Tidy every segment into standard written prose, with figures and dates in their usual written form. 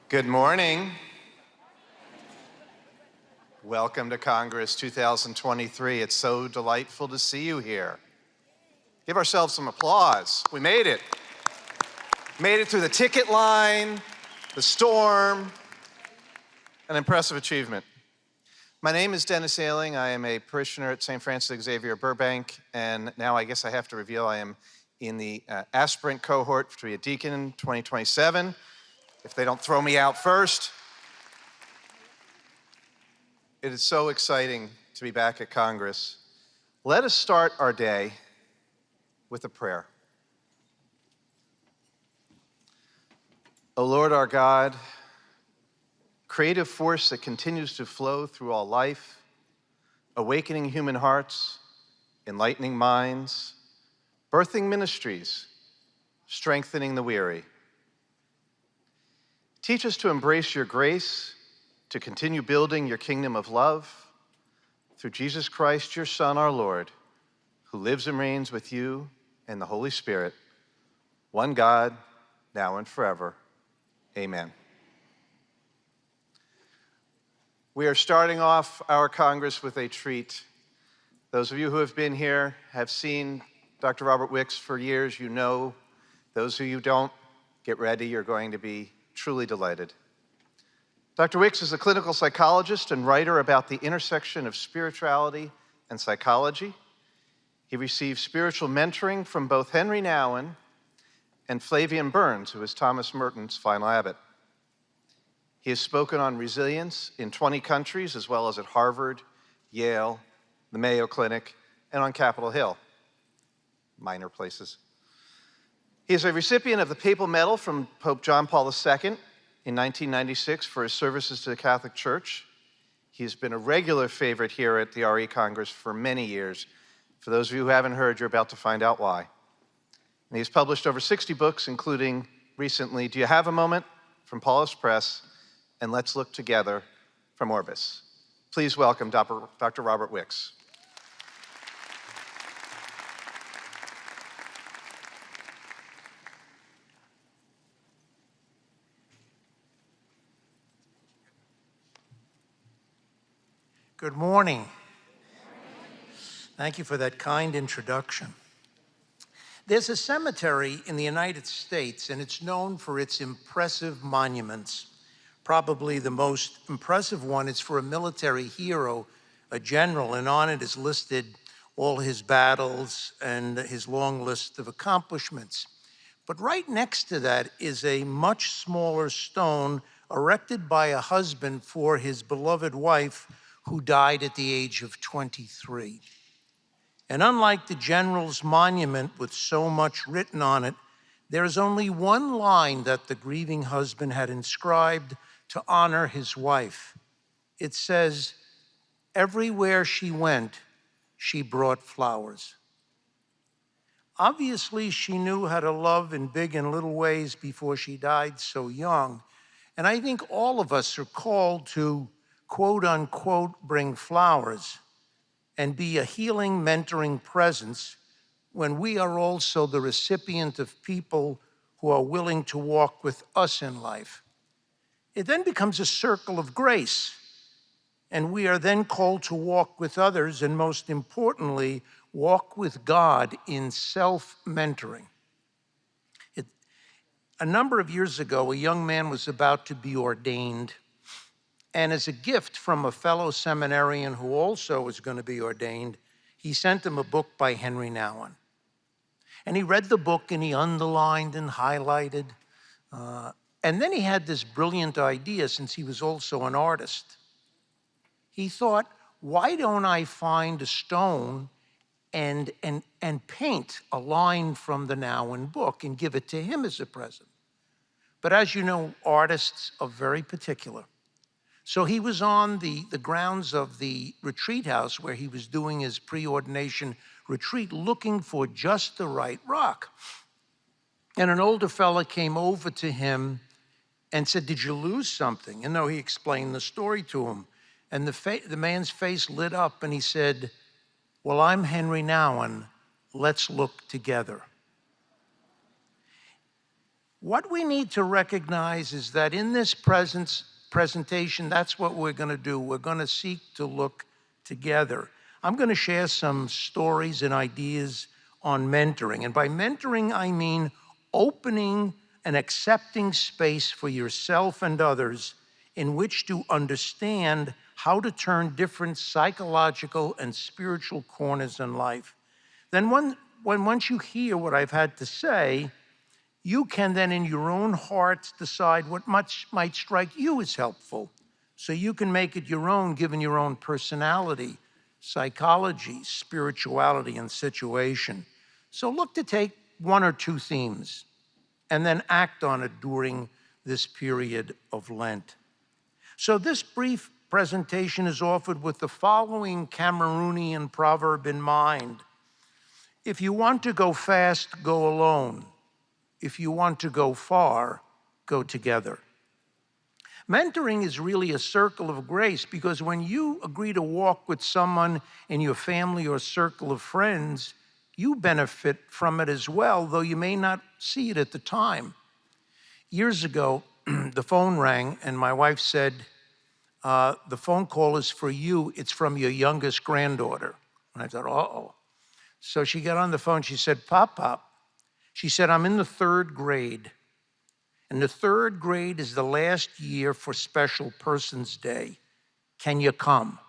Good morning. Welcome to Congress 2023. It's so delightful to see you here. Give ourselves some applause. We made it. Made it through the ticket line, the storm, an impressive achievement. My name is Dennis Ailing. I am a parishioner at St. Francis Xavier Burbank, and now I guess I have to reveal I am in the aspirant cohort to be a deacon in 2027, if they don't throw me out first. It is so exciting to be back at Congress. Let us start our day with a prayer. O Lord our God, creative force that continues to flow through all life, awakening human hearts, enlightening minds, birthing ministries, strengthening the weary. Teach us to embrace your grace, to continue building your kingdom of love through Jesus Christ, your Son, our Lord, who lives and reigns with you and the Holy Spirit, one God, now and forever. Amen. We are starting off our Congress with a treat. Those of you who have been here have seen Dr. Robert Wicks for years. You know. Those who you don't, get ready. You're going to be truly delighted. Dr. Wicks is a clinical psychologist and writer about the intersection of spirituality and psychology. He received spiritual mentoring from both Henry Nouwen and Flavian Burns, who is Thomas Merton's final abbot. He has spoken on resilience in 20 countries, as well as at Harvard, Yale, the Mayo Clinic, and on Capitol Hill, minor places. He is a recipient of the Papal Medal from Pope John Paul II in 1996 for his services to the Catholic Church. He has been a regular favorite here at the RE Congress for many years. For those of you who haven't heard, you're about to find out why. And he's published over 60 books, including recently, Do You Have a Moment? From Paulus Press, and Let's Look Together from Orbis. Please welcome Dr. Robert Wicks. Good morning. Thank you for that kind introduction. There's a cemetery in the United States, and it's known for its impressive monuments. Probably the most impressive one is for a military hero, a general, and on it is listed all his battles and his long list of accomplishments. But right next to that is a much smaller stone erected by a husband for his beloved wife, who died at the age of 23. And unlike the general's monument with so much written on it, there is only one line that the grieving husband had inscribed to honor his wife. It says, "Everywhere she went, she brought flowers." Obviously, she knew how to love in big and little ways before she died so young. And I think all of us are called to, quote unquote, bring flowers and be a healing, mentoring presence when we are also the recipient of people who are willing to walk with us in life. It then becomes a circle of grace, and we are then called to walk with others, and most importantly, walk with God in self-mentoring. A number of years ago, a young man was about to be ordained. And as a gift from a fellow seminarian who also was going to be ordained, he sent him a book by Henry Nouwen. And he read the book and he underlined and highlighted. And then he had this brilliant idea, since he was also an artist. He thought, why don't I find a stone and paint a line from the Nouwen book and give it to him as a present? But as you know, artists are very particular. So he was on the grounds of the retreat house where he was doing his preordination retreat, looking for just the right rock. And an older fella came over to him and said, "Did you lose something?" And no, he explained the story to him. And the man's face lit up and he said, "Well, I'm Henry Nouwen. Let's look together." What we need to recognize is that in this presentation, that's what we're going to do. We're going to seek to look together. I'm going to share some stories and ideas on mentoring. And by mentoring, I mean opening and accepting space for yourself and others in which to understand how to turn different psychological and spiritual corners in life. Then once you hear what I've had to say, you can then in your own hearts decide what much might strike you as helpful. So you can make it your own, given your own personality, psychology, spirituality, and situation. So look to take one or two themes and then act on it during this period of Lent. So this brief presentation is offered with the following Cameroonian proverb in mind. If you want to go fast, go alone. If you want to go far, go together. Mentoring is really a circle of grace because when you agree to walk with someone in your family or circle of friends, you benefit from it as well, though you may not see it at the time. Years ago, the phone rang and my wife said, the phone call is for you, it's from your youngest granddaughter. And I thought, uh-oh. So she got on the phone, she said, Pop, she said, I'm in the 3rd grade. And the 3rd grade is the last year for Special Persons Day. Can you come?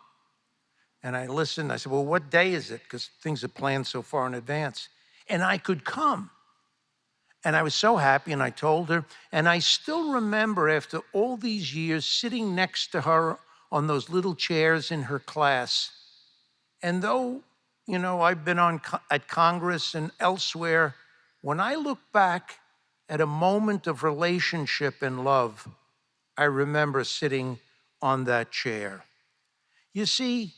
And I listened. I said, well, what day is it? Because things are planned so far in advance. And I could come. And I was so happy, and I told her. And I still remember, after all these years, sitting next to her on those little chairs in her class. And though, I've been at Congress and elsewhere, when I look back at a moment of relationship and love, I remember sitting on that chair. You see,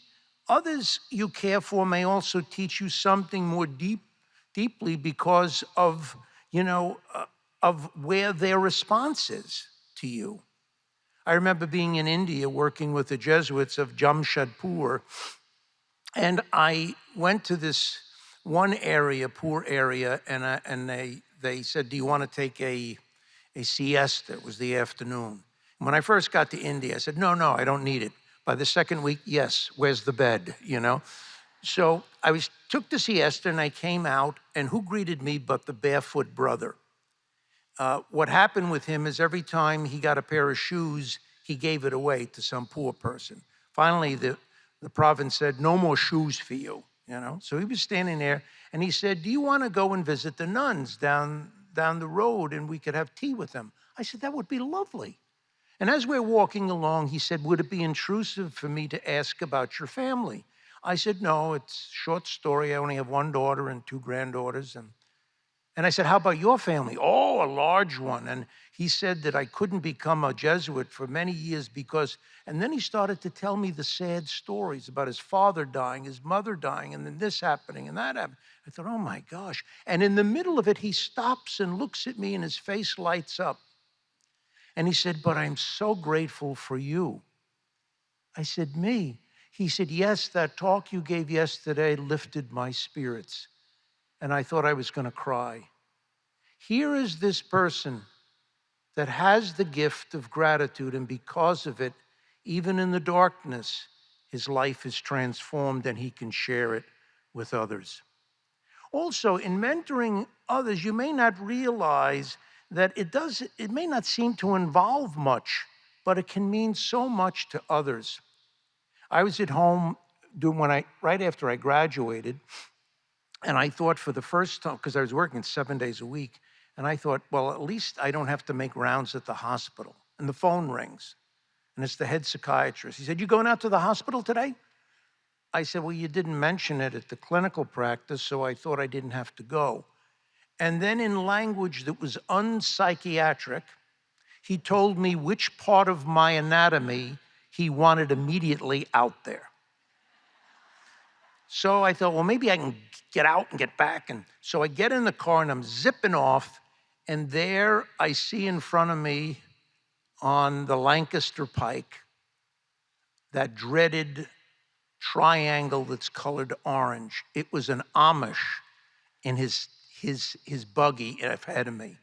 others you care for may also teach you something more deeply because of, of where their response is to you. I remember being in India working with the Jesuits of Jamshedpur, and I went to this one area, poor area, and they said, do you want to take a siesta? It was the afternoon. When I first got to India, I said, no, I don't need it. By the 2nd week, yes, where's the bed, So I took the siesta and I came out, and who greeted me but the barefoot brother? What happened with him is every time he got a pair of shoes, he gave it away to some poor person. Finally, the province said, no more shoes for you, So he was standing there and he said, do you want to go and visit the nuns down the road and we could have tea with them? I said, that would be lovely. And as we're walking along, he said, would it be intrusive for me to ask about your family? I said, no, it's a short story. I only have 1 daughter and 2 granddaughters. And I said, how about your family? Oh, a large one. And he said that I couldn't become a Jesuit for many years because, and then he started to tell me the sad stories about his father dying, his mother dying, and then this happening and that happening. I thought, oh my gosh. And in the middle of it, he stops and looks at me and his face lights up. And he said, but I'm so grateful for you. I said, me? He said, yes, that talk you gave yesterday lifted my spirits. And I thought I was going to cry. Here is this person that has the gift of gratitude, and because of it, even in the darkness, his life is transformed and he can share it with others. Also, in mentoring others, you may not realize that it may not seem to involve much, but it can mean so much to others. I was at home right after I graduated, and I thought for the first time, because I was working 7 days a week, and I thought, well, at least I don't have to make rounds at the hospital. And the phone rings, and it's the head psychiatrist. He said, you going out to the hospital today? I said, well, you didn't mention it at the clinical practice, so I thought I didn't have to go. And then in language that was unpsychiatric, he told me which part of my anatomy he wanted immediately out there. So I thought, well, maybe I can get out and get back. And so I get in the car and I'm zipping off. And there I see in front of me on the Lancaster Pike that dreaded triangle that's colored orange. It was an Amish in his buggy ahead of me.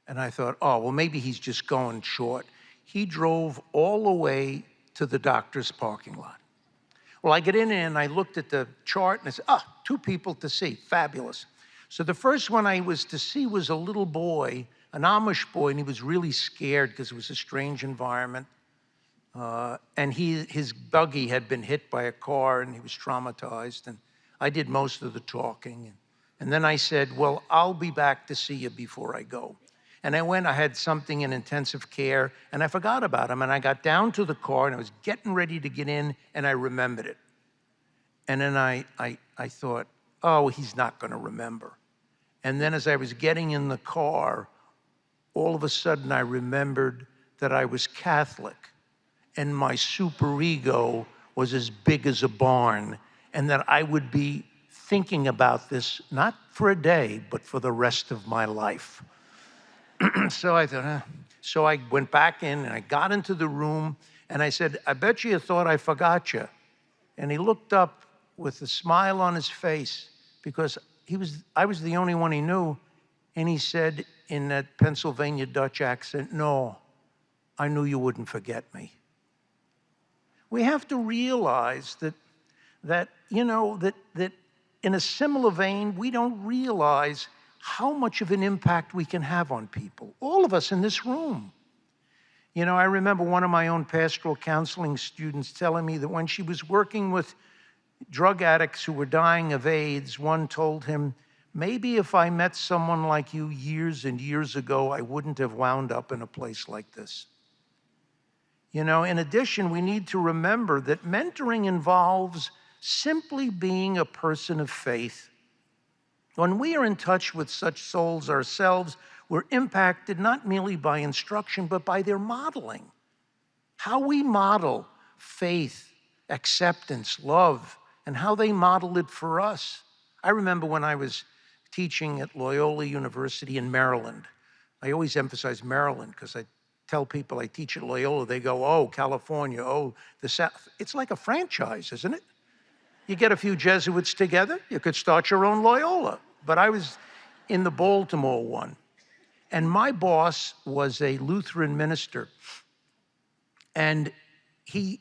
And I thought, oh, well, maybe he's just going short. He drove all the way to the doctor's parking lot. Well, I get in there and I looked at the chart and I said, 2 people to see, fabulous. So the first one I was to see was a little boy, an Amish boy, and he was really scared because it was a strange environment. And his buggy had been hit by a car and he was traumatized. And I did most of the talking. And then I said, well, I'll be back to see you before I go. And I went, I had something in intensive care, and I forgot about him. And I got down to the car, and I was getting ready to get in, and I remembered it. And then I thought, oh, he's not going to remember. And then as I was getting in the car, all of a sudden I remembered that I was Catholic, and my superego was as big as a barn, and that I would be thinking about this, not for a day, but for the rest of my life. So I thought, So I went back in and I got into the room and I said, I bet you thought I forgot you. And he looked up with a smile on his face because I was the only one he knew. And he said in that Pennsylvania Dutch accent, no, I knew you wouldn't forget me. We have to realize that in a similar vein, we don't realize how much of an impact we can have on people, all of us in this room. I remember one of my own pastoral counseling students telling me that when she was working with drug addicts who were dying of AIDS, one told him, maybe if I met someone like you years and years ago, I wouldn't have wound up in a place like this. In addition, we need to remember that mentoring involves simply being a person of faith. When we are in touch with such souls ourselves, we're impacted not merely by instruction, but by their modeling. How we model faith, acceptance, love, and how they model it for us. I remember when I was teaching at Loyola University in Maryland. I always emphasize Maryland because I tell people I teach at Loyola, they go, oh, California, oh, the South. It's like a franchise, isn't it? You get a few Jesuits together, you could start your own Loyola. But I was in the Baltimore one. And my boss was a Lutheran minister. And he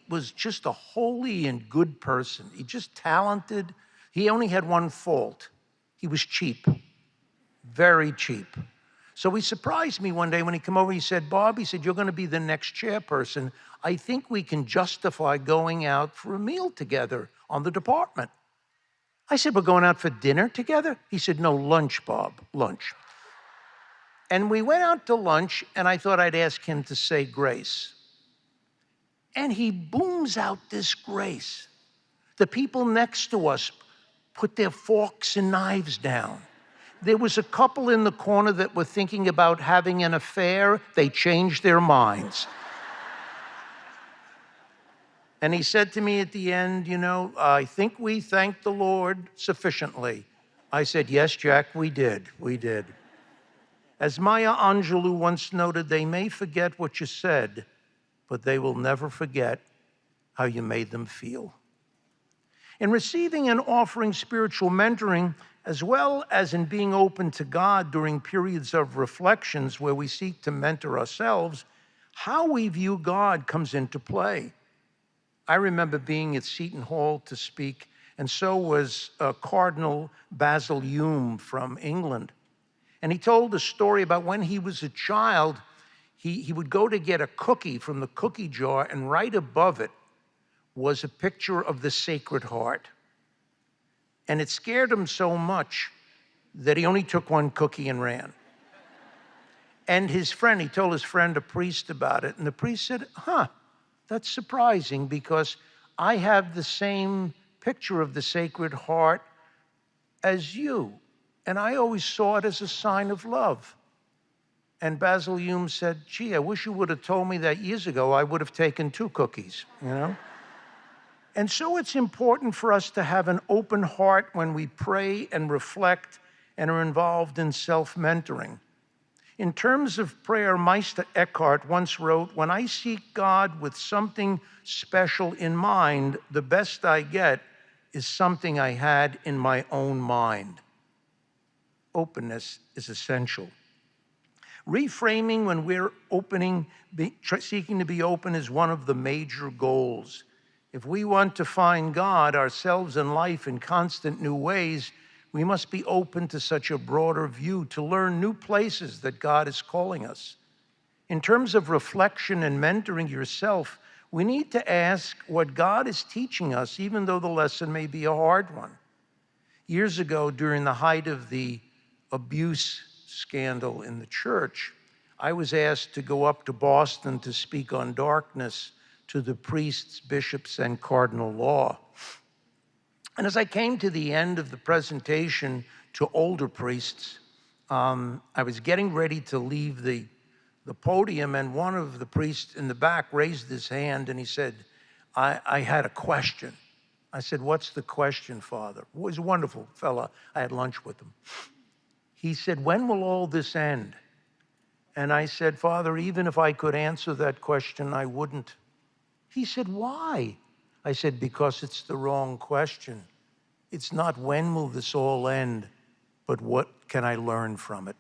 was just a holy and good person. He just talented. He only had one fault. He was cheap, very cheap. So he surprised me one day when he came over. He said, Bob, he said, you're going to be the next chairperson. I think we can justify going out for a meal together on the department. I said, we're going out for dinner together? He said, no, lunch, Bob, lunch. And we went out to lunch, and I thought I'd ask him to say grace. And he booms out this grace. The people next to us put their forks and knives down. There was a couple in the corner that were thinking about having an affair. They changed their minds. And he said to me at the end, I think we thanked the Lord sufficiently. I said, yes, Jack, we did. We did. As Maya Angelou once noted, they may forget what you said, but they will never forget how you made them feel. In receiving and offering spiritual mentoring, as well as in being open to God during periods of reflections where we seek to mentor ourselves, how we view God comes into play. I remember being at Seton Hall to speak, and so was Cardinal Basil Hume from England. And he told a story about when he was a child, he would go to get a cookie from the cookie jar, and right above it was a picture of the Sacred Heart. And it scared him so much that he only took one cookie and ran. And he told his friend, a priest, about it, and the priest said, that's surprising because I have the same picture of the Sacred Heart as you, and I always saw it as a sign of love. And Basil Hume said, gee, I wish you would have told me that years ago. I would have taken 2 cookies, And so it's important for us to have an open heart when we pray and reflect and are involved in self-mentoring. In terms of prayer, Meister Eckhart once wrote, when I seek God with something special in mind, the best I get is something I had in my own mind. Openness is essential. Reframing when we're seeking to be open is one of the major goals. If we want to find God, ourselves, and life in constant new ways, we must be open to such a broader view, to learn new places that God is calling us. In terms of reflection and mentoring yourself, we need to ask what God is teaching us, even though the lesson may be a hard one. Years ago, during the height of the abuse scandal in the church, I was asked to go up to Boston to speak on darkness to the priests, bishops, and cardinal law. And as I came to the end of the presentation to older priests, I was getting ready to leave the podium, and one of the priests in the back raised his hand and he said, I had a question. I said, "What's the question, Father?" He was a wonderful fella. I had lunch with him. He said, "When will all this end?" And I said, "Father, even if I could answer that question, I wouldn't." He said, "Why?" I said, "Because it's the wrong question. It's not when will this all end, but what can I learn from it?"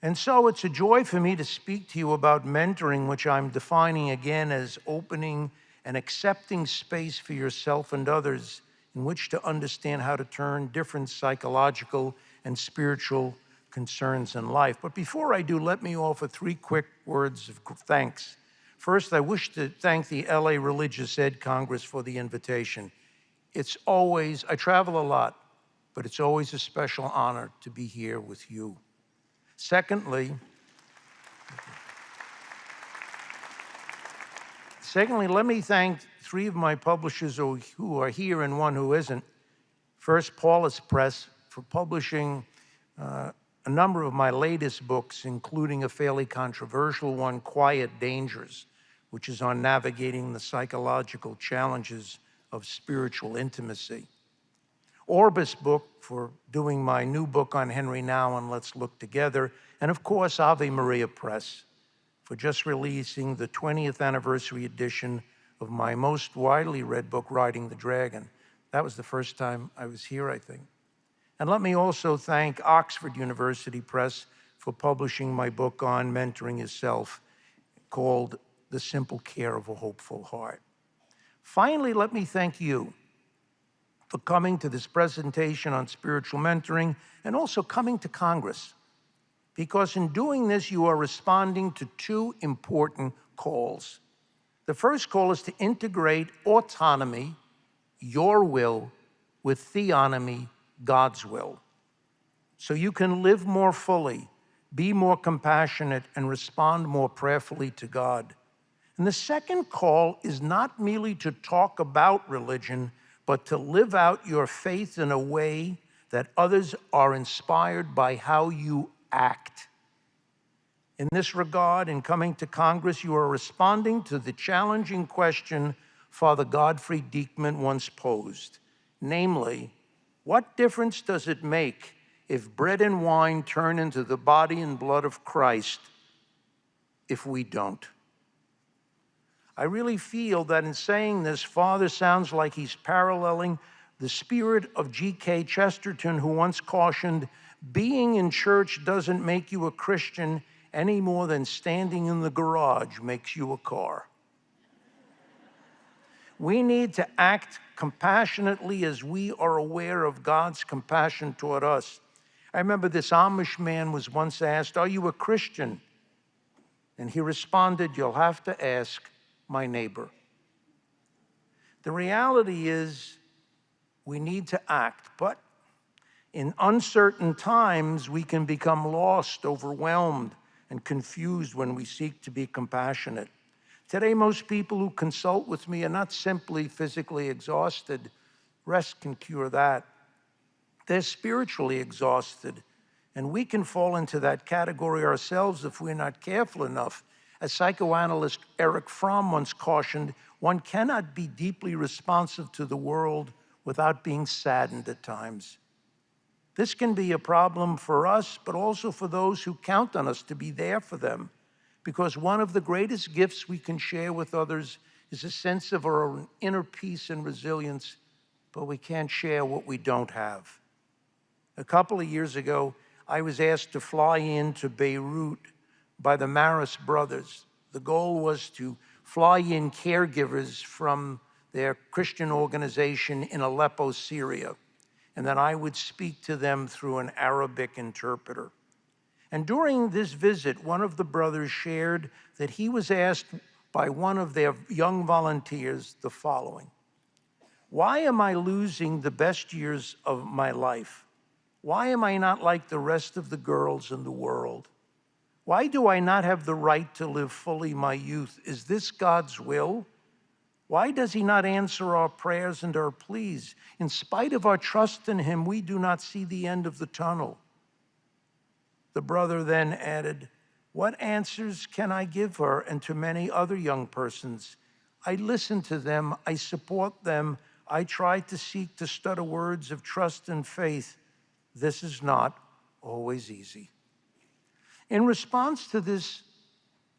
And so it's a joy for me to speak to you about mentoring, which I'm defining again as opening and accepting space for yourself and others in which to understand how to turn different psychological and spiritual concerns in life. But before I do, let me offer 3 quick words of thanks. First, I wish to thank the LA Religious Ed Congress for the invitation. It's always, I travel a lot, but it's always a special honor to be here with you. Secondly, let me thank 3 of my publishers who are here and one who isn't. First, Paulus Press for publishing a number of my latest books, including a fairly controversial one, Quiet Dangers, which is on navigating the psychological challenges of spiritual intimacy. Orbis book for doing my new book on Henry Now and Let's Look Together, and of course Ave Maria Press for just releasing the 20th anniversary edition of my most widely read book, Riding the Dragon. That was the first time I was here, I think. And let me also thank Oxford University Press for publishing my book on mentoring yourself, called The Simple Care of a Hopeful Heart. Finally, let me thank you for coming to this presentation on spiritual mentoring and also coming to Congress, because in doing this, you are responding to 2 important calls. The first call is to integrate autonomy, your will, with theonomy, God's will, so you can live more fully, be more compassionate, and respond more prayerfully to God. And the second call is not merely to talk about religion, but to live out your faith in a way that others are inspired by how you act. In this regard, in coming to Congress, you are responding to the challenging question Father Godfrey Diekman once posed, namely, what difference does it make if bread and wine turn into the body and blood of Christ if we don't? I really feel that in saying this, Father sounds like he's paralleling the spirit of G.K. Chesterton, who once cautioned, being in church doesn't make you a Christian any more than standing in the garage makes you a car. We need to act compassionately as we are aware of God's compassion toward us. I remember this Amish man was once asked, "Are you a Christian?" And he responded, "You'll have to ask my neighbor." The reality is we need to act, but in uncertain times, we can become lost, overwhelmed, and confused when we seek to be compassionate. Today, most people who consult with me are not simply physically exhausted. Rest can cure that. They're spiritually exhausted, and we can fall into that category ourselves if we're not careful enough. As psychoanalyst Erich Fromm once cautioned, one cannot be deeply responsive to the world without being saddened at times. This can be a problem for us, but also for those who count on us to be there for them, because one of the greatest gifts we can share with others is a sense of our own inner peace and resilience, but we can't share what we don't have. A couple of years ago, I was asked to fly into Beirut by the Maris brothers. The goal was to fly in caregivers from their Christian organization in Aleppo, Syria, and then I would speak to them through an Arabic interpreter. And during this visit, one of the brothers shared that he was asked by one of their young volunteers the following: "Why am I losing the best years of my life? Why am I not like the rest of the girls in the world? Why do I not have the right to live fully my youth? Is this God's will? Why does he not answer our prayers and our pleas? In spite of our trust in him, we do not see the end of the tunnel." The brother then added, "What answers can I give her and to many other young persons? I listen to them, I support them, I try to seek to stutter words of trust and faith. This is not always easy." In response to this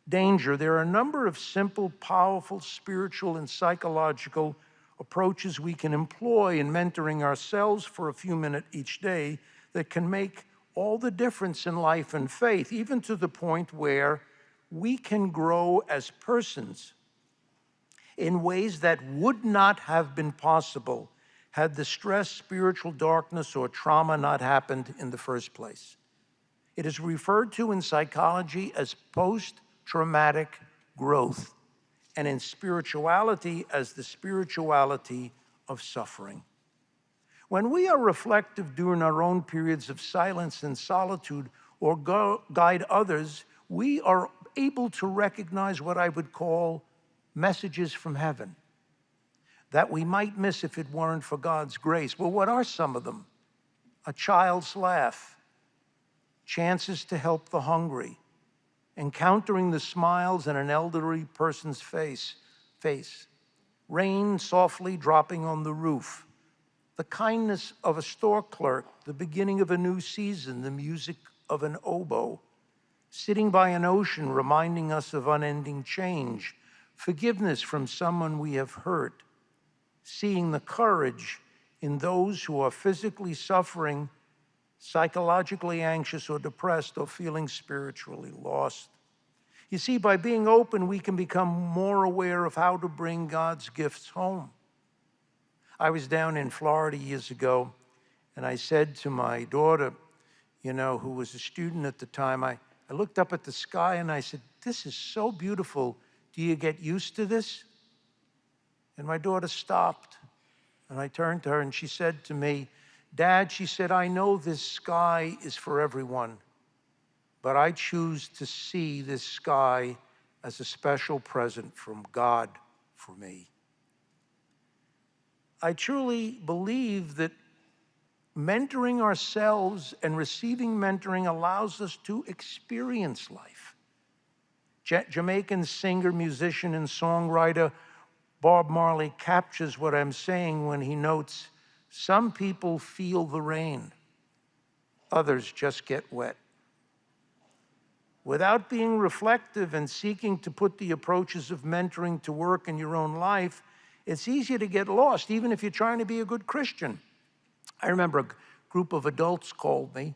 danger, there are a number of simple, powerful, spiritual, and psychological approaches we can employ in mentoring ourselves for a few minutes each day that can make all the difference in life and faith, even to the point where we can grow as persons in ways that would not have been possible had the stress, spiritual darkness, or trauma not happened in the first place. It is referred to in psychology as post-traumatic growth, and in spirituality as the spirituality of suffering. When we are reflective during our own periods of silence and solitude or guide others, we are able to recognize what I would call messages from heaven that we might miss if it weren't for God's grace. Well, what are some of them? A child's laugh, chances to help the hungry, encountering the smiles in an elderly person's face, rain softly dropping on the roof, the kindness of a store clerk, the beginning of a new season, the music of an oboe, sitting by an ocean reminding us of unending change, forgiveness from someone we have hurt, seeing the courage in those who are physically suffering, psychologically anxious or depressed, or feeling spiritually lost. You see, by being open, we can become more aware of how to bring God's gifts home. I was down in Florida years ago, and I said to my daughter, who was a student at the time, I looked up at the sky and I said, "This is so beautiful. Do you get used to this?" And my daughter stopped, and I turned to her and she said to me, "Dad," she said, "I know this sky is for everyone, but I choose to see this sky as a special present from God for me." I truly believe that mentoring ourselves and receiving mentoring allows us to experience life. Jamaican singer, musician, and songwriter Bob Marley captures what I'm saying when he notes, "Some people feel the rain, others just get wet." Without being reflective and seeking to put the approaches of mentoring to work in your own life, it's easy to get lost, even if you're trying to be a good Christian. I remember a group of adults called me,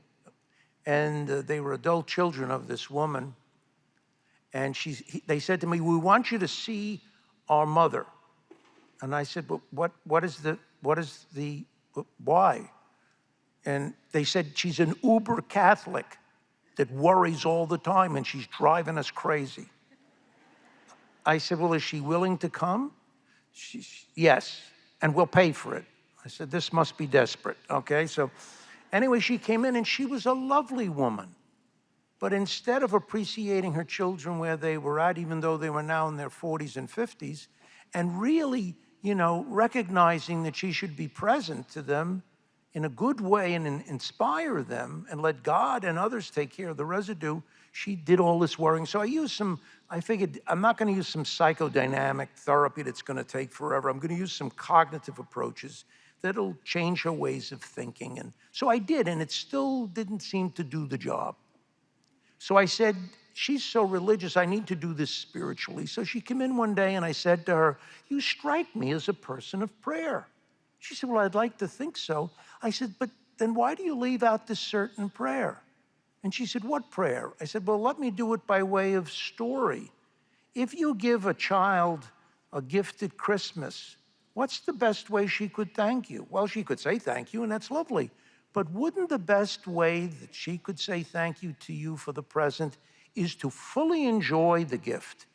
and they were adult children of this woman. And they said to me, "We want you to see our mother." And I said, "But why?" And they said, "She's an uber Catholic that worries all the time, and she's driving us crazy." I said, "Well, is she willing to come?" "Yes, and we'll pay for it." I said, "This must be desperate." Okay, so anyway, she came in and she was a lovely woman. But instead of appreciating her children where they were at, even though they were now in their 40s and 50s, and really, recognizing that she should be present to them in a good way and inspire them and let God and others take care of the residue, she did all this worrying. So I figured I'm not going to use some psychodynamic therapy that's going to take forever. I'm going to use some cognitive approaches that'll change her ways of thinking. And so I did, and it still didn't seem to do the job. So I said, "She's so religious, I need to do this spiritually." So she came in one day and I said to her, "You strike me as a person of prayer." She said, "Well, I'd like to think so." I said, "But then why do you leave out this certain prayer?" And she said, what prayer? I said, well, let me do it by way of story. If you give a child a gift at Christmas, what's the best way she could thank you? Well, she could say thank you, and that's lovely. But wouldn't the best way that she could say thank you to you for the present is to fully enjoy the gift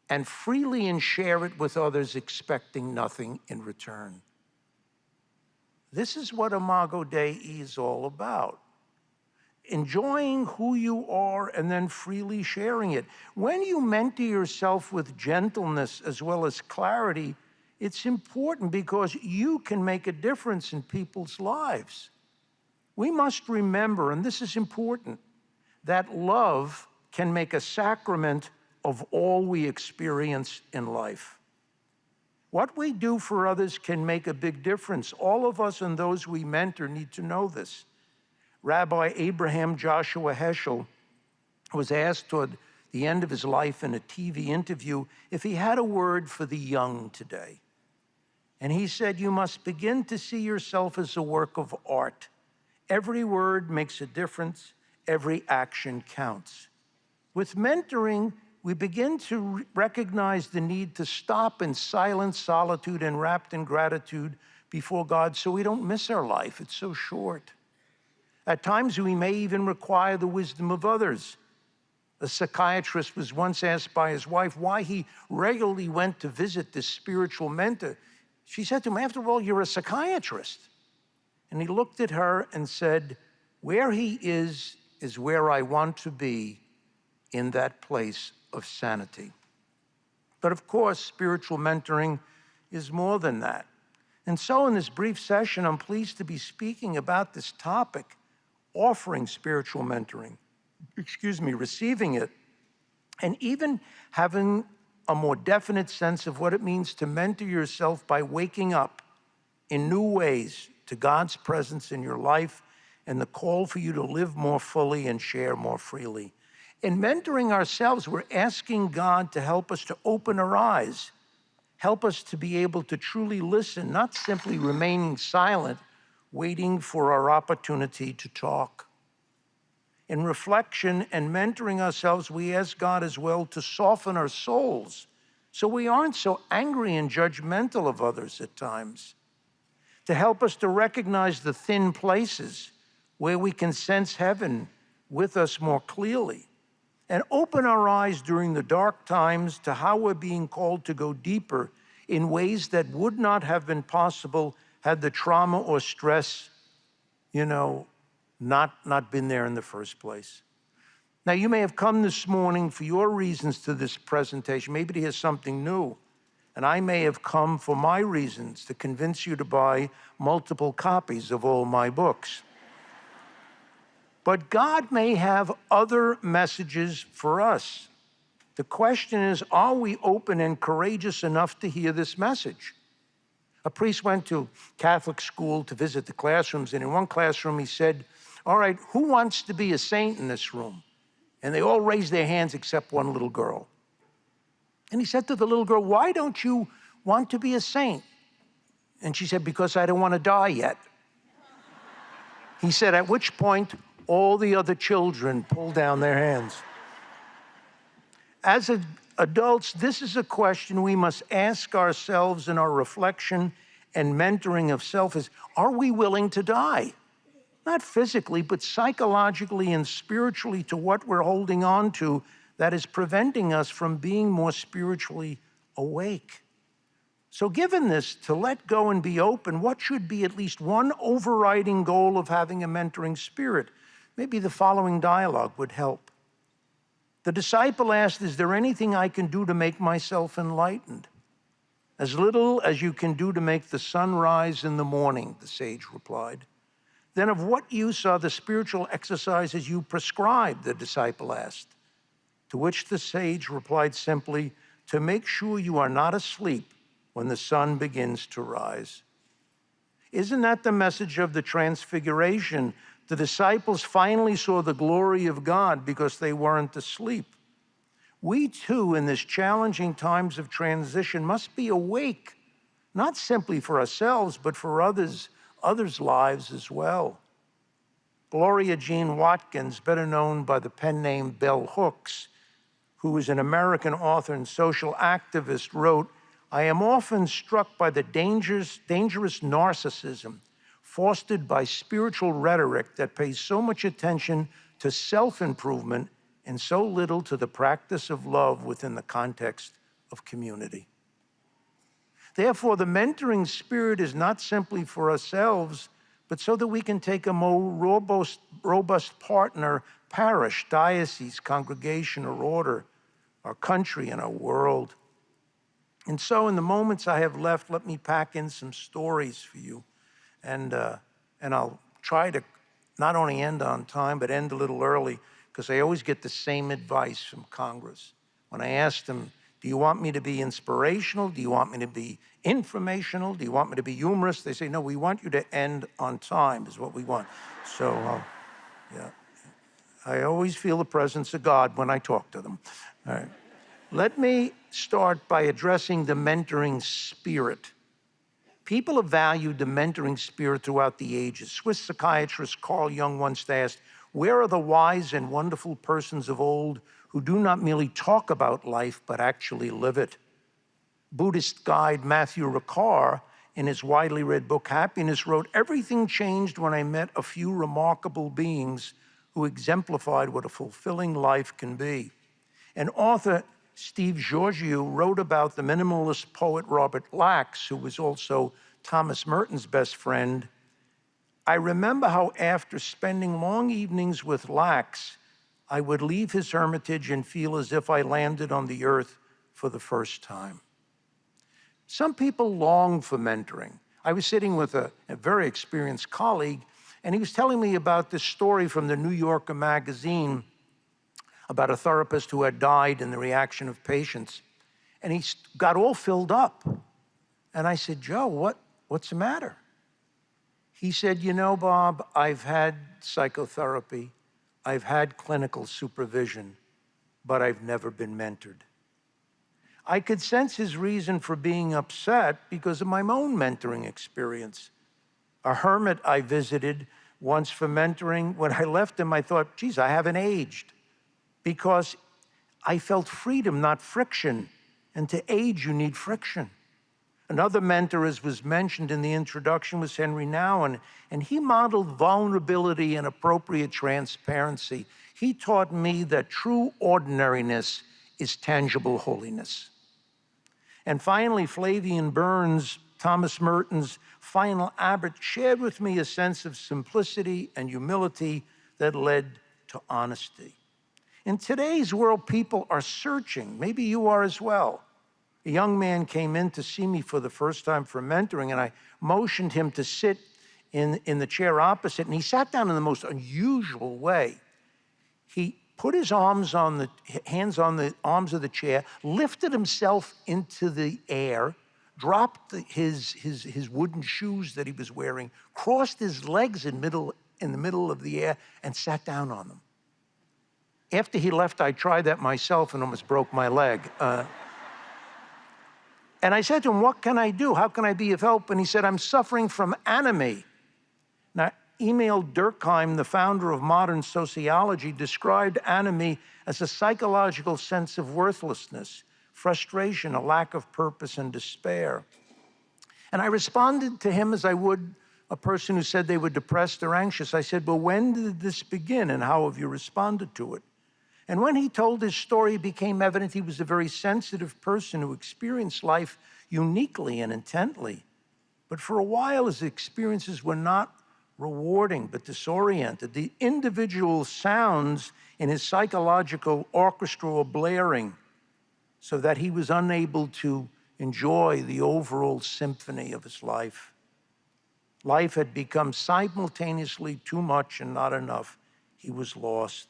and freely and share it with others, expecting nothing in return? This is what Imago Dei is all about. Enjoying who you are and then freely sharing it. When you mentor yourself with gentleness as well as clarity, it's important because you can make a difference in people's lives. We must remember, and this is important, that love can make a sacrament of all we experience in life. What we do for others can make a big difference. All of us and those we mentor need to know this. Rabbi Abraham Joshua Heschel was asked toward the end of his life in a TV interview if he had a word for the young today. And he said, you must begin to see yourself as a work of art. Every word makes a difference. Every action counts. With mentoring, we begin to recognize the need to stop in silent solitude and wrapped in gratitude before God so we don't miss our life. It's so short. At times, we may even require the wisdom of others. A psychiatrist was once asked by his wife why he regularly went to visit this spiritual mentor. She said to him, after all, you're a psychiatrist. And he looked at her and said, where he is where I want to be, in that place of sanity. But of course, spiritual mentoring is more than that. And so in this brief session, I'm pleased to be speaking about this topic, offering spiritual mentoring, receiving it, and even having a more definite sense of what it means to mentor yourself by waking up in new ways to God's presence in your life and the call for you to live more fully and share more freely. In mentoring ourselves, we're asking God to help us to open our eyes, help us to be able to truly listen, not simply remaining silent, waiting for our opportunity to talk. In reflection and mentoring ourselves, we ask God as well to soften our souls so we aren't so angry and judgmental of others at times, to help us to recognize the thin places where we can sense heaven with us more clearly, and open our eyes during the dark times to how we're being called to go deeper in ways that would not have been possible had the trauma or stress, not been there in the first place. Now, you may have come this morning for your reasons to this presentation, maybe to hear something new, and I may have come for my reasons to convince you to buy multiple copies of all my books. But God may have other messages for us. The question is, are we open and courageous enough to hear this message? A priest went to Catholic school to visit the classrooms, and in one classroom he said, all right, who wants to be a saint in this room? And they all raised their hands except one little girl. And he said to the little girl, why don't you want to be a saint? And she said, because I don't want to die yet. He said, at which point, all the other children pulled down their hands. As adults, this is a question we must ask ourselves in our reflection and mentoring of self is, are we willing to die? Not physically, but psychologically and spiritually to what we're holding on to that is preventing us from being more spiritually awake. So given this, to let go and be open, what should be at least one overriding goal of having a mentoring spirit? Maybe the following dialogue would help. The disciple asked, is there anything I can do to make myself enlightened? As little as you can do to make the sun rise in the morning, the sage replied. Then of what use are the spiritual exercises you prescribe, the disciple asked. To which the sage replied simply, to make sure you are not asleep when the sun begins to rise. Isn't that the message of the Transfiguration? The disciples finally saw the glory of God because they weren't asleep. We too, in this challenging times of transition, must be awake, not simply for ourselves, but for others' lives as well. Gloria Jean Watkins, better known by the pen name Bell Hooks, who is an American author and social activist, wrote, "I am often struck by the dangerous narcissism fostered by spiritual rhetoric that pays so much attention to self-improvement and so little to the practice of love within the context of community." Therefore, the mentoring spirit is not simply for ourselves, but so that we can take a more robust partner, parish, diocese, congregation, or order, our country and our world. And so in the moments I have left, let me pack in some stories for you. And I'll try to not only end on time, but end a little early, because I always get the same advice from Congress. When I ask them, do you want me to be inspirational? Do you want me to be informational? Do you want me to be humorous? They say, no, we want you to end on time is what we want. So, yeah. I always feel the presence of God when I talk to them. All right. Let me start by addressing the mentoring spirit. People have valued the mentoring spirit throughout the ages. Swiss psychiatrist Carl Jung once asked, where are the wise and wonderful persons of old who do not merely talk about life, but actually live it? Buddhist guide Matthew Ricard, in his widely read book, Happiness, wrote, everything changed when I met a few remarkable beings who exemplified what a fulfilling life can be. And author Steve Georgiou wrote about the minimalist poet Robert Lax, who was also Thomas Merton's best friend. I remember how after spending long evenings with Lax, I would leave his hermitage and feel as if I landed on the earth for the first time. Some people long for mentoring. I was sitting with a very experienced colleague, and he was telling me about this story from the New Yorker magazine about a therapist who had died in the reaction of patients. And he got all filled up. And I said, Joe, what's the matter? He said, you know, Bob, I've had psychotherapy, I've had clinical supervision, but I've never been mentored. I could sense his reason for being upset because of my own mentoring experience. A hermit I visited once for mentoring, when I left him, I thought, geez, I haven't aged, because I felt freedom, not friction. And to age, you need friction. Another mentor, as was mentioned in the introduction, was Henry Nouwen, and he modeled vulnerability and appropriate transparency. He taught me that true ordinariness is tangible holiness. And finally, Flavian Burns, Thomas Merton's final abbot, shared with me a sense of simplicity and humility that led to honesty. In today's world, people are searching. Maybe you are as well. A young man came in to see me for the first time for mentoring, and I motioned him to sit in the chair opposite, and he sat down in the most unusual way. He put his hands on the arms of the chair, lifted himself into the air, dropped his wooden shoes that he was wearing, crossed his legs in the middle of the air, and sat down on them. After he left, I tried that myself and almost broke my leg. And I said to him, what can I do? How can I be of help? And he said, I'm suffering from anomie. Now, Emil Durkheim, the founder of modern sociology, described anomie as a psychological sense of worthlessness, frustration, a lack of purpose, and despair. And I responded to him as I would a person who said they were depressed or anxious. I said, well, when did this begin and how have you responded to it? And when he told his story, it became evident he was a very sensitive person who experienced life uniquely and intently. But for a while, his experiences were not rewarding, but disoriented. The individual sounds in his psychological orchestra were blaring, so that he was unable to enjoy the overall symphony of his life. Life had become simultaneously too much and not enough. He was lost.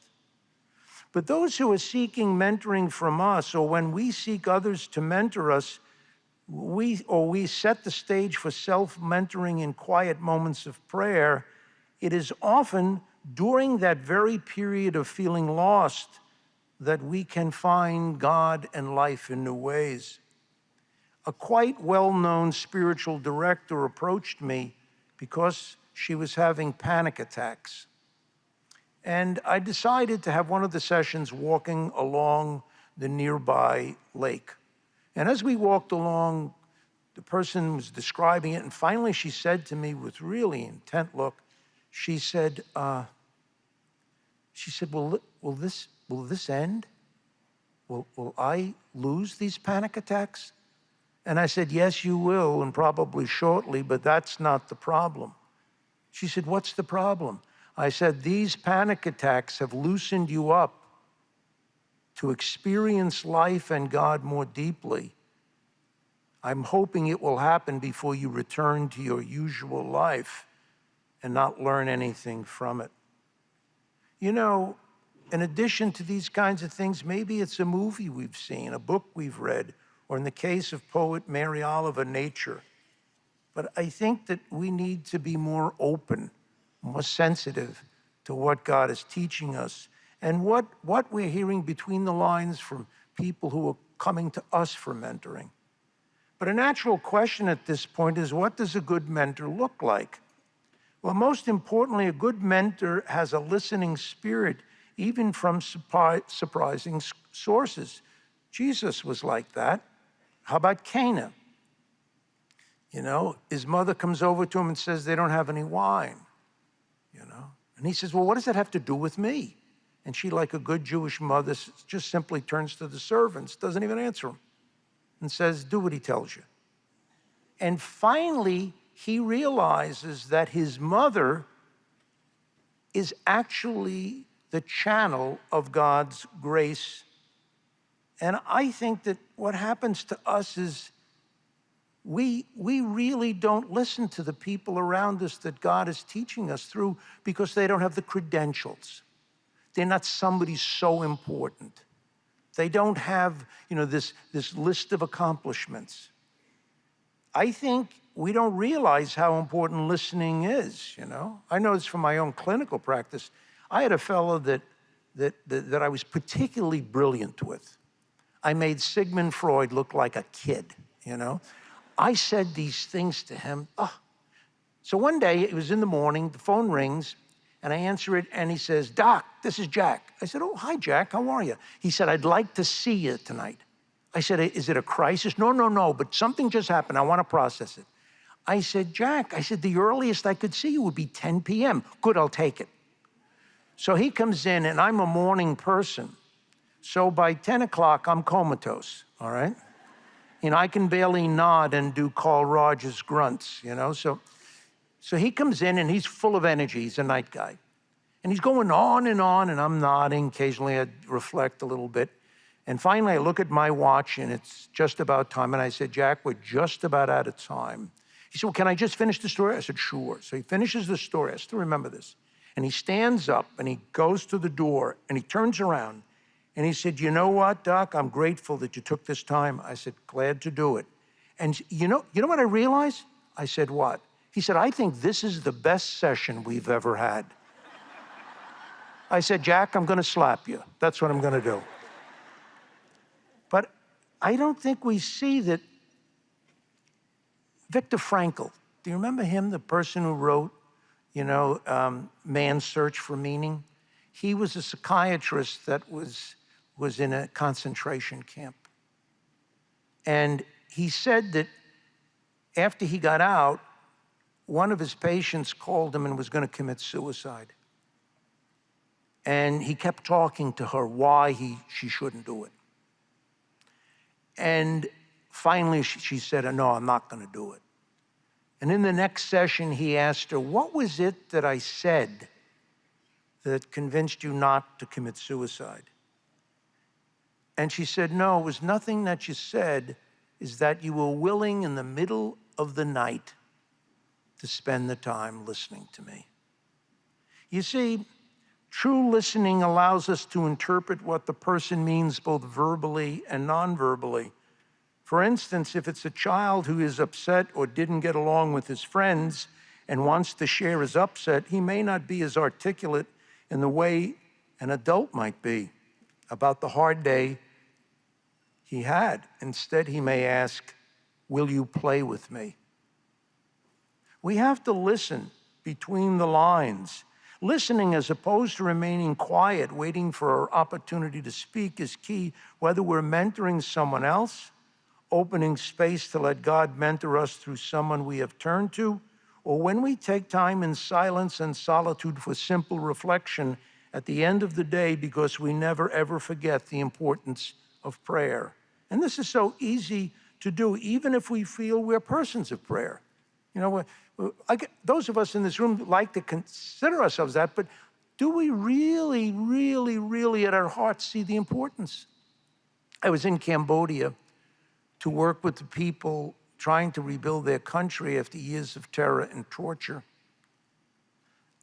But those who are seeking mentoring from us, or when we seek others to mentor us, we set the stage for self-mentoring in quiet moments of prayer, it is often during that very period of feeling lost that we can find God and life in new ways. A quite well-known spiritual director approached me because she was having panic attacks. And I decided to have one of the sessions walking along the nearby lake. And as we walked along, the person was describing it, and finally she said to me with really intent look, she said, will this end? Will I lose these panic attacks? And I said, yes, you will, and probably shortly, but that's not the problem. She said, what's the problem? I said, these panic attacks have loosened you up to experience life and God more deeply. I'm hoping it will happen before you return to your usual life and not learn anything from it. You know, in addition to these kinds of things, maybe it's a movie we've seen, a book we've read, or in the case of poet Mary Oliver, nature. But I think that we need to be more open, more sensitive to what God is teaching us and what we're hearing between the lines from people who are coming to us for mentoring. But a natural question at this point is, what does a good mentor look like? Well, most importantly, a good mentor has a listening spirit, even from surprising sources. Jesus was like that. How about Cana? You know, his mother comes over to him and says they don't have any wine, you know? And he says, well, what does that have to do with me? And she, like a good Jewish mother, just simply turns to the servants, doesn't even answer him, and says, do what he tells you. And finally, he realizes that his mother is actually the channel of God's grace. And I think that what happens to us is we really don't listen to the people around us that God is teaching us through because they don't have the credentials. They're not somebody so important. They don't have, you know, this list of accomplishments. I think we don't realize how important listening is, you know? I know this from my own clinical practice. I had a fellow that I was particularly brilliant with. I made Sigmund Freud look like a kid, you know? I said these things to him. So one day, it was in the morning, the phone rings, and I answer it, and he says, Doc, this is Jack. I said, oh, hi, Jack, how are you? He said, I'd like to see you tonight. I said, is it a crisis? No, but something just happened. I want to process it. I said, Jack, the earliest I could see you would be 10 p.m. Good, I'll take it. So he comes in, and I'm a morning person. So by 10 o'clock, I'm comatose, all right? You know, I can barely nod and do Carl Rogers grunts, you know? So he comes in, and he's full of energy. He's a night guy. And he's going on, and I'm nodding. Occasionally, I reflect a little bit. And finally, I look at my watch, and it's just about time. And I said, Jack, we're just about out of time. He said, well, can I just finish the story? I said, sure. So he finishes the story. I still remember this. And he stands up, and he goes to the door, and he turns around, and he said, you know what, Doc? I'm grateful that you took this time. I said, glad to do it. And you know what I realized? I said, what? He said, I think this is the best session we've ever had. I said, Jack, I'm going to slap you. That's what I'm going to do. But I don't think we see that. Viktor Frankl, do you remember him, the person who wrote, you know, Man's Search for Meaning? He was a psychiatrist that was in a concentration camp. And he said that after he got out, one of his patients called him and was going to commit suicide. And he kept talking to her why she shouldn't do it. And finally, she said, no, I'm not going to do it. And in the next session, he asked her, what was it that I said that convinced you not to commit suicide? And she said, no, it was nothing that you said, is that you were willing in the middle of the night to spend the time listening to me. You see, true listening allows us to interpret what the person means both verbally and non-verbally. For instance, if it's a child who is upset or didn't get along with his friends and wants to share his upset, he may not be as articulate in the way an adult might be about the hard day he had. Instead, he may ask, will you play with me? We have to listen between the lines. Listening as opposed to remaining quiet, waiting for our opportunity to speak is key, whether we're mentoring someone else, opening space to let God mentor us through someone we have turned to, or when we take time in silence and solitude for simple reflection at the end of the day, because we never ever forget the importance of prayer. And this is so easy to do, even if we feel we're persons of prayer. You know, those of us in this room like to consider ourselves that, but do we really, really, really at our hearts see the importance? I was in Cambodia to work with the people trying to rebuild their country after years of terror and torture.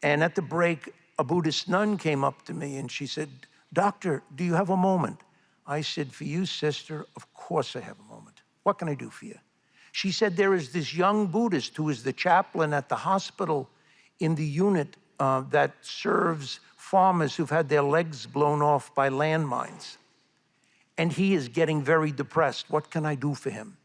And at the break, a Buddhist nun came up to me and she said, "Doctor, do you have a moment?" I said, "For you, sister, of course I have a moment. What can I do for you?" She said, "There is this young Buddhist who is the chaplain at the hospital in the unit that serves farmers who've had their legs blown off by landmines. And he is getting very depressed. What can I do for him?"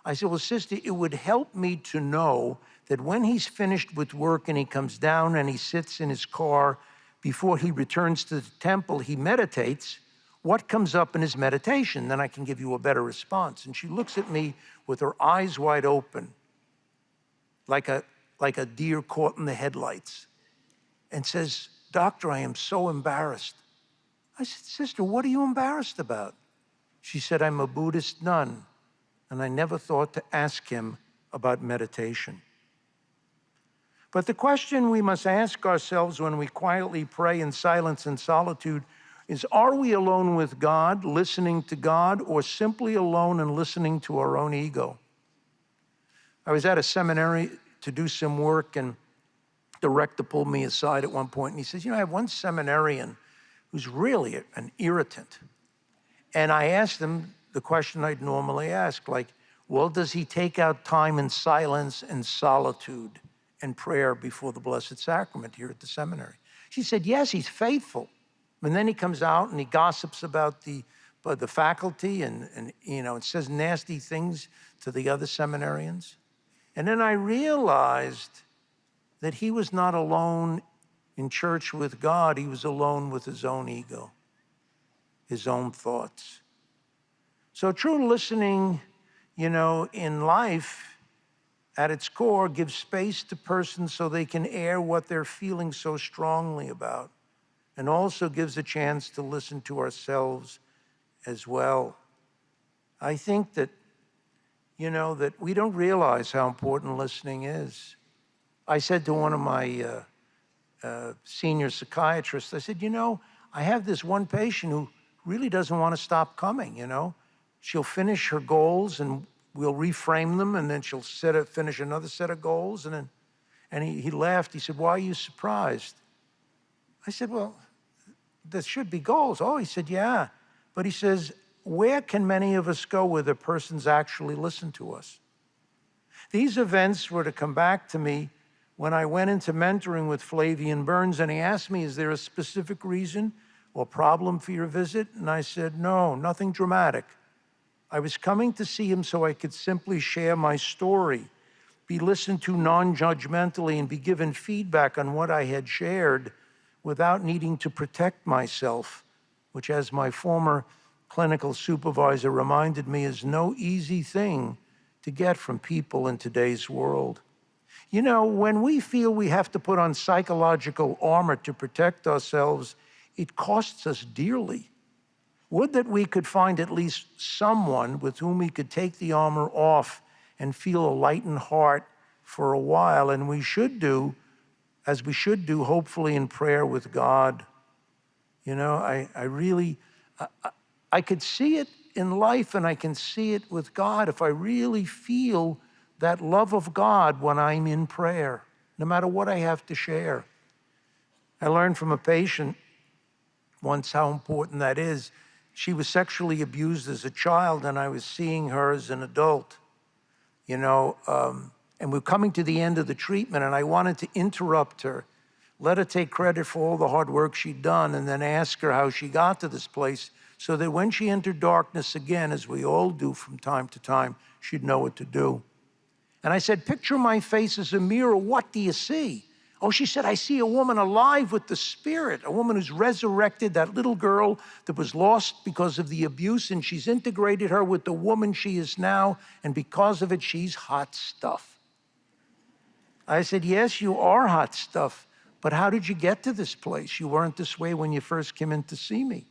I said, "Well, sister, it would help me to know that when he's finished with work and he comes down and he sits in his car before he returns to the temple, he meditates. What comes up in his meditation? Then I can give you a better response." And she looks at me with her eyes wide open, like a deer caught in the headlights, and says, "Doctor, I am so embarrassed." I said, "Sister, what are you embarrassed about?" She said, "I'm a Buddhist nun, and I never thought to ask him about meditation." But the question we must ask ourselves when we quietly pray in silence and solitude is, are we alone with God, listening to God, or simply alone and listening to our own ego? I was at a seminary to do some work, and the rector pulled me aside at one point, and he says, "You know, I have one seminarian who's really an irritant." And I asked him the question I'd normally ask, like, well, does he take out time in silence and solitude and prayer before the Blessed Sacrament here at the seminary? She said, "Yes, he's faithful. And then he comes out and he gossips about the faculty and you know, and says nasty things to the other seminarians." And then I realized that he was not alone in church with God. He was alone with his own ego, his own thoughts. So true listening, you know, in life, at its core, gives space to persons so they can air what they're feeling so strongly about, and also gives a chance to listen to ourselves as well. I think that, you know, that we don't realize how important listening is. I said to one of my senior psychiatrists, I said, "You know, I have this one patient who really doesn't want to stop coming, you know. She'll finish her goals and we'll reframe them, and then she'll finish another set of goals." And he laughed. He said, "Why are you surprised?" I said, "Well, there should be goals." "Oh," he said, "Yeah." But he says, "Where can many of us go where the persons actually listen to us?" These events were to come back to me when I went into mentoring with Flavian Burns, and he asked me, "Is there a specific reason or problem for your visit?" And I said, "No, nothing dramatic. I was coming to see him so I could simply share my story, be listened to non-judgmentally, and be given feedback on what I had shared without needing to protect myself, which, as my former clinical supervisor reminded me, is no easy thing to get from people in today's world." You know, when we feel we have to put on psychological armor to protect ourselves, it costs us dearly. Would that we could find at least someone with whom we could take the armor off and feel a lightened heart for a while, and we should do, as we should do, hopefully in prayer with God. You know, I could see it in life, and I can see it with God if I really feel that love of God when I'm in prayer, no matter what I have to share. I learned from a patient once how important that is. She was sexually abused as a child, and I was seeing her as an adult, you know, and we're coming to the end of the treatment, and I wanted to interrupt her, let her take credit for all the hard work she'd done, and then ask her how she got to this place so that when she entered darkness again, as we all do from time to time, she'd know what to do. And I said, "Picture my face as a mirror. What do you see?" Oh, she said, I see a woman alive with the Spirit, a woman who's resurrected that little girl that was lost because of the abuse, and she's integrated her with the woman she is now, and because of it, she's hot stuff. I said, yes, you are hot stuff, but how did you get to this place? You weren't this way when you first came in to see me.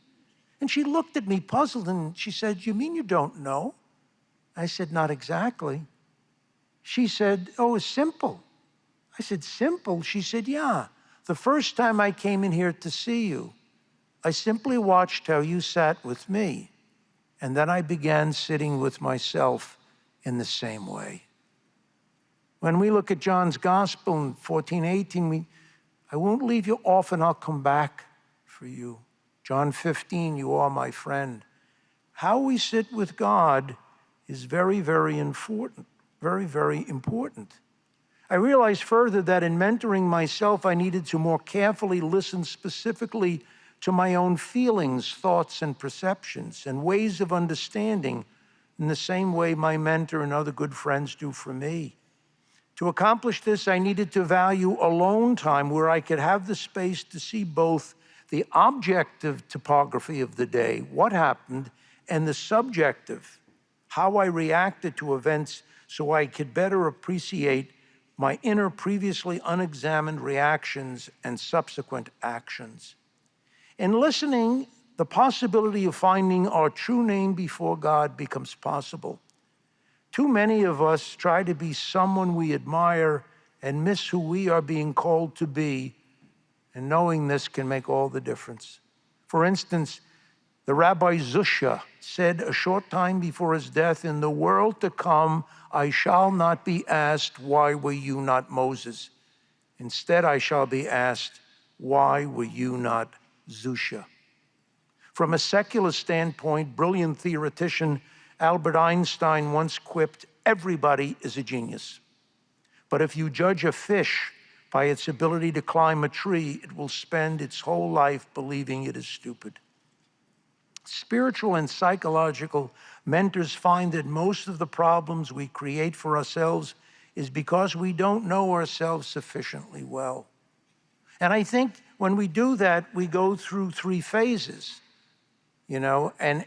And she looked at me puzzled, and she said, you mean you don't know? I said, not exactly. She said, oh, it's simple. I said, simple? She said, yeah. The first time I came in here to see you, I simply watched how you sat with me, and then I began sitting with myself in the same way. When we look at John's Gospel in 14:18, I won't leave you often, I'll come back for you. John 15, you are my friend. How we sit with God is very, very important, very, very important. I realized further that in mentoring myself, I needed to more carefully listen specifically to my own feelings, thoughts, and perceptions, and ways of understanding in the same way my mentor and other good friends do for me. To accomplish this, I needed to value alone time where I could have the space to see both the objective topography of the day, what happened, and the subjective, how I reacted to events so I could better appreciate my inner previously unexamined reactions and subsequent actions. In listening, the possibility of finding our true name before God becomes possible. Too many of us try to be someone we admire and miss who we are being called to be, and knowing this can make all the difference. For instance, the Rabbi Zusha said a short time before his death, in the world to come, I shall not be asked, why were you not Moses? Instead, I shall be asked, why were you not Zusha? From a secular standpoint, brilliant theoretician Albert Einstein once quipped, everybody is a genius. But if you judge a fish by its ability to climb a tree, it will spend its whole life believing it is stupid. Spiritual and psychological mentors find that most of the problems we create for ourselves is because we don't know ourselves sufficiently well. And I think when we do that, we go through 3 phases, you know, and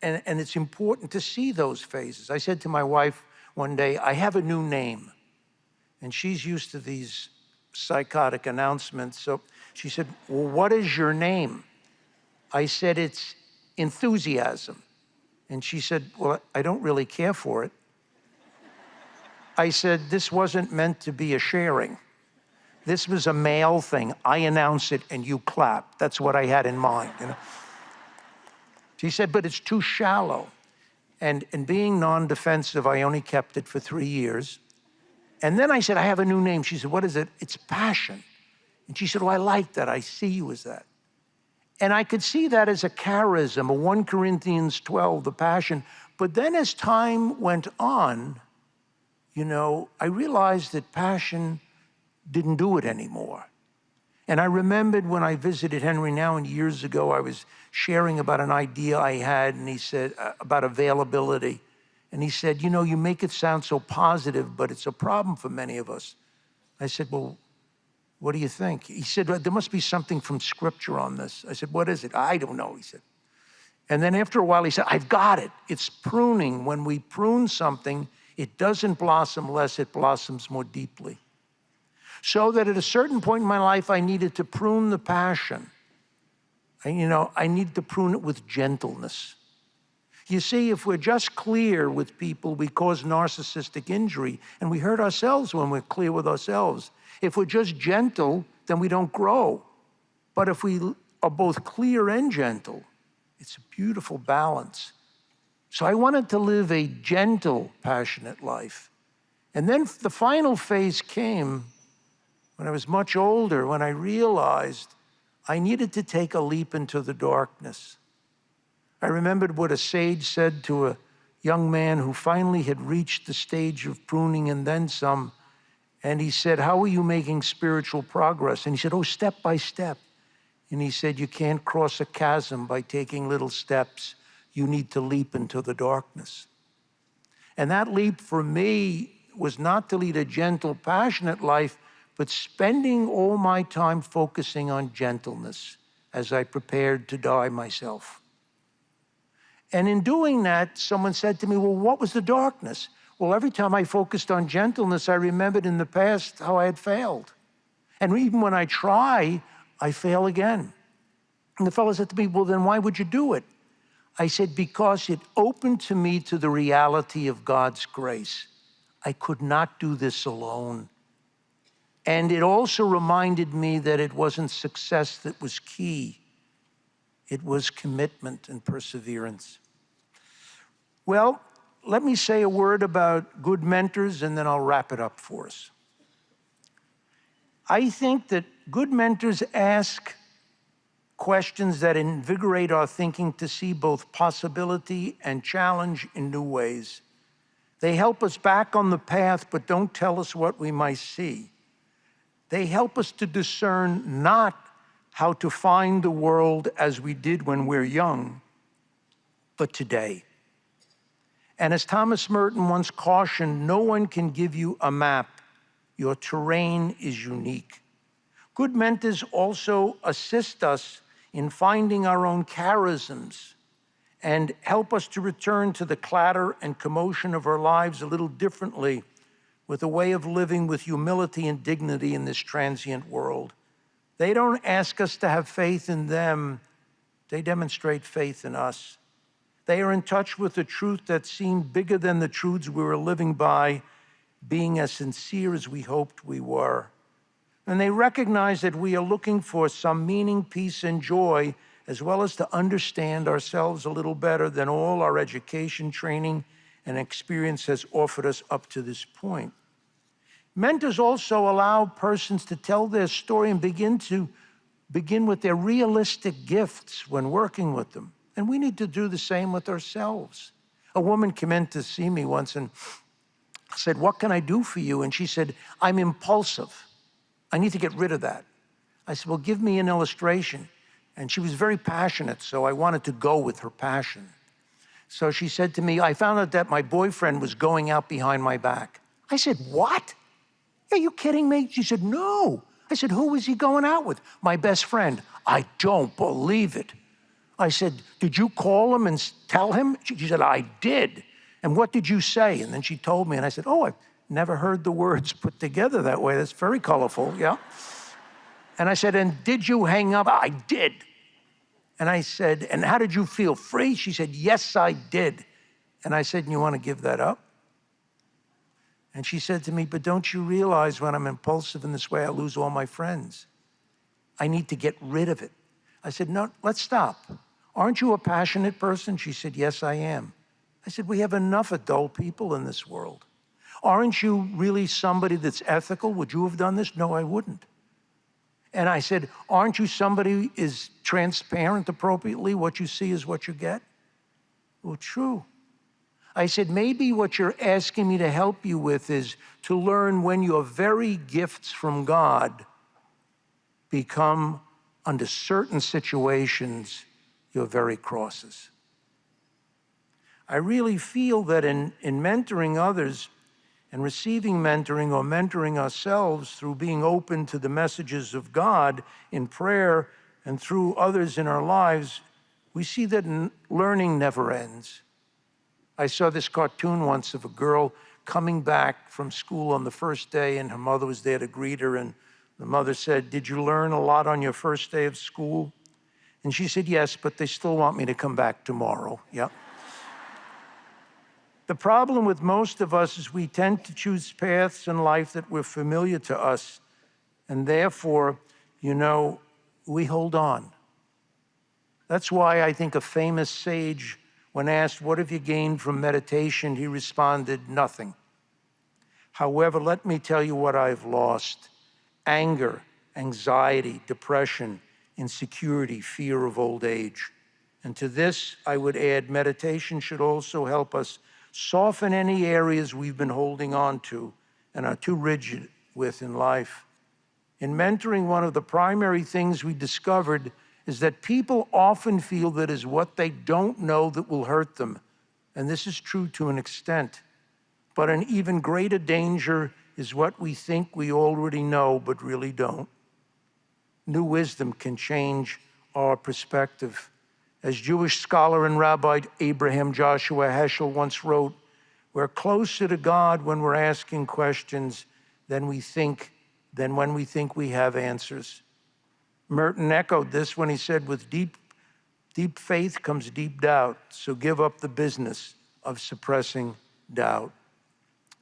it's important to see those phases. I said to my wife one day, I have a new name. And she's used to these psychotic announcements. So she said, well, what is your name? I said, it's enthusiasm. And she said, well, I don't really care for it. I said, this wasn't meant to be a sharing. This was a male thing. I announce it and you clap. That's what I had in mind, you know. She said, but it's too shallow. And being non-defensive, I only kept it for 3 years. And then I said, I have a new name. She said, what is it? It's passion. And she said, oh, I like that. I see you as that. And I could see that as a charism, a 1 Corinthians 12, the passion. But then as time went on, you know, I realized that passion didn't do it anymore. And I remembered when I visited Henry Nouwen years ago, I was sharing about an idea I had, and he said, about availability. And he said, you know, you make it sound so positive, but it's a problem for many of us. I said, well, what do you think? He said, well, there must be something from Scripture on this. I said, what is it? I don't know, he said. And then after a while, he said, I've got it. It's pruning. When we prune something, it doesn't blossom less, it blossoms more deeply. So that at a certain point in my life, I needed to prune the passion. I needed to prune it with gentleness. You see, if we're just clear with people, we cause narcissistic injury, and we hurt ourselves when we're clear with ourselves. If we're just gentle, then we don't grow. But if we are both clear and gentle, it's a beautiful balance. So I wanted to live a gentle, passionate life. And then the final phase came when I was much older, when I realized I needed to take a leap into the darkness. I remembered what a sage said to a young man who finally had reached the stage of pruning and then some. And he said, how are you making spiritual progress? And he said, oh, step by step. And he said, you can't cross a chasm by taking little steps. You need to leap into the darkness. And that leap for me was not to lead a gentle, passionate life, but spending all my time focusing on gentleness as I prepared to die myself. And in doing that, someone said to me, well, what was the darkness? Well, every time I focused on gentleness, I remembered in the past how I had failed. And even when I try, I fail again. And the fellow said to me, well, then why would you do it? I said, because it opened to me to the reality of God's grace. I could not do this alone. And it also reminded me that it wasn't success that was key. It was commitment and perseverance. Well, let me say a word about good mentors, and then I'll wrap it up for us. I think that good mentors ask questions that invigorate our thinking to see both possibility and challenge in new ways. They help us back on the path, but don't tell us what we might see. They help us to discern not how to find the world as we did when we're young, but today. And as Thomas Merton once cautioned, no one can give you a map. Your terrain is unique. Good mentors also assist us in finding our own charisms and help us to return to the clatter and commotion of our lives a little differently, with a way of living with humility and dignity in this transient world. They don't ask us to have faith in them, they demonstrate faith in us. They are in touch with the truth that seemed bigger than the truths we were living by, being as sincere as we hoped we were. And they recognize that we are looking for some meaning, peace, and joy, as well as to understand ourselves a little better than all our education, training, and experience has offered us up to this point. Mentors also allow persons to tell their story and begin with their realistic gifts when working with them. And we need to do the same with ourselves. A woman came in to see me once and said, what can I do for you? And she said, I'm impulsive. I need to get rid of that. I said, well, give me an illustration. And she was very passionate, so I wanted to go with her passion. So she said to me, I found out that my boyfriend was going out behind my back. I said, what? Are you kidding me? She said, no. I said, who was he going out with? My best friend. I don't believe it. I said, did you call him and tell him? She said, I did. And what did you say? And then she told me, and I said, oh, I've never heard the words put together that way. That's very colorful, yeah. And I said, and did you hang up? I did. And I said, and how did you feel? Free? She said, yes, I did. And I said, and you want to give that up? And she said to me, but don't you realize when I'm impulsive in this way, I lose all my friends? I need to get rid of it. I said, no, let's stop. Aren't you a passionate person? She said, yes, I am. I said, we have enough adult people in this world. Aren't you really somebody that's ethical? Would you have done this? No, I wouldn't. And I said, aren't you somebody who is transparent appropriately? What you see is what you get? Well, true. I said, maybe what you're asking me to help you with is to learn when your very gifts from God become, under certain situations, your very crosses. I really feel that in mentoring others and receiving mentoring or mentoring ourselves through being open to the messages of God in prayer and through others in our lives, we see that learning never ends. I saw this cartoon once of a girl coming back from school on the first day, and her mother was there to greet her, and the mother said, did you learn a lot on your first day of school? And she said, yes, but they still want me to come back tomorrow. Yeah. The problem with most of us is we tend to choose paths in life that were familiar to us, and therefore, we hold on. That's why I think a famous sage, when asked, what have you gained from meditation, he responded, nothing. However, let me tell you what I've lost: anger, anxiety, depression, insecurity, fear of old age. And to this, I would add, meditation should also help us soften any areas we've been holding on to and are too rigid with in life. In mentoring, one of the primary things we discovered is that people often feel that is what they don't know that will hurt them. And this is true to an extent. But an even greater danger is what we think we already know but really don't. New wisdom can change our perspective. As Jewish scholar and Rabbi Abraham Joshua Heschel once wrote, we're closer to God when we're asking questions than when we think we have answers. Merton echoed this when he said, with deep faith comes deep doubt, so give up the business of suppressing doubt.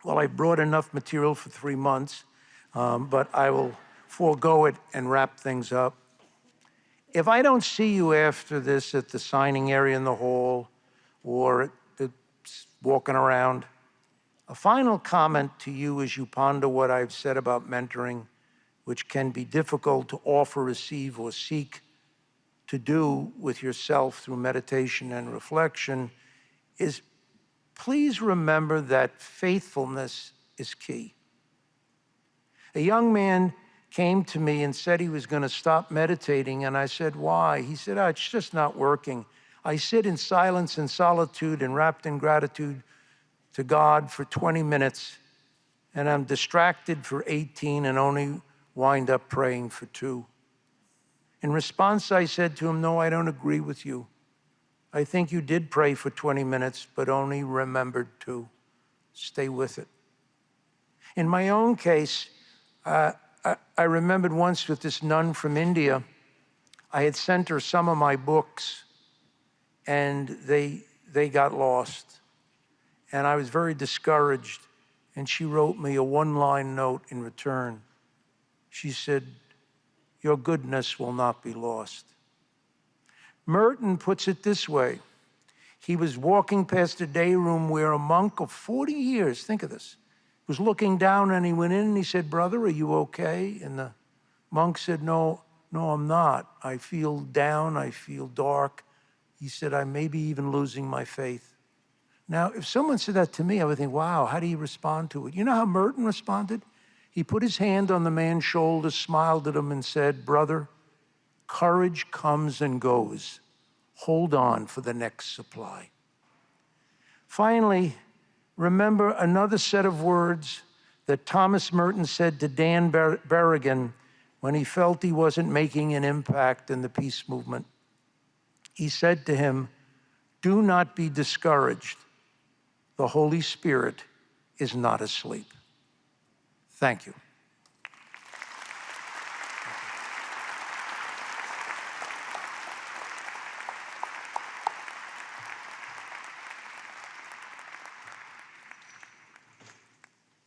Well, I brought enough material for 3 months, but I will forego it and wrap things up. If I don't see you after this at the signing area in the hall or walking around, a final comment to you as you ponder what I've said about mentoring, which can be difficult to offer, receive, or seek to do with yourself through meditation and reflection, is please remember that faithfulness is key. A young man came to me and said he was going to stop meditating, and I said, why? He said, it's just not working. I sit in silence and solitude and wrapped in gratitude to God for 20 minutes, and I'm distracted for 18 and only wind up praying for 2. In response, I said to him, no, I don't agree with you. I think you did pray for 20 minutes, but only remembered 2. Stay with it. In my own case, I remembered once with this nun from India, I had sent her some of my books, and they got lost. And I was very discouraged, and she wrote me a 1-line note in return. She said, your goodness will not be lost. Merton puts it this way. He was walking past a day room where a monk of 40 years, think of this, was looking down, and he went in and he said, brother, are you okay? And the monk said, no, I'm not. I feel down, I feel dark. He said, I may be even losing my faith. Now, if someone said that to me, I would think, wow, how do you respond to it? You know how Merton responded? He put his hand on the man's shoulder, smiled at him, and said, brother, courage comes and goes. Hold on for the next supply. Finally, remember another set of words that Thomas Merton said to Dan Berrigan when he felt he wasn't making an impact in the peace movement. He said to him, do not be discouraged. The Holy Spirit is not asleep. Thank you.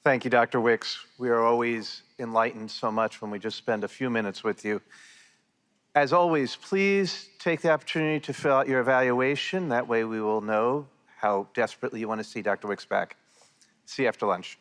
Thank you, Dr. Wicks. We are always enlightened so much when we just spend a few minutes with you. As always, please take the opportunity to fill out your evaluation. That way we will know how desperately you want to see Dr. Wicks back. See you after lunch.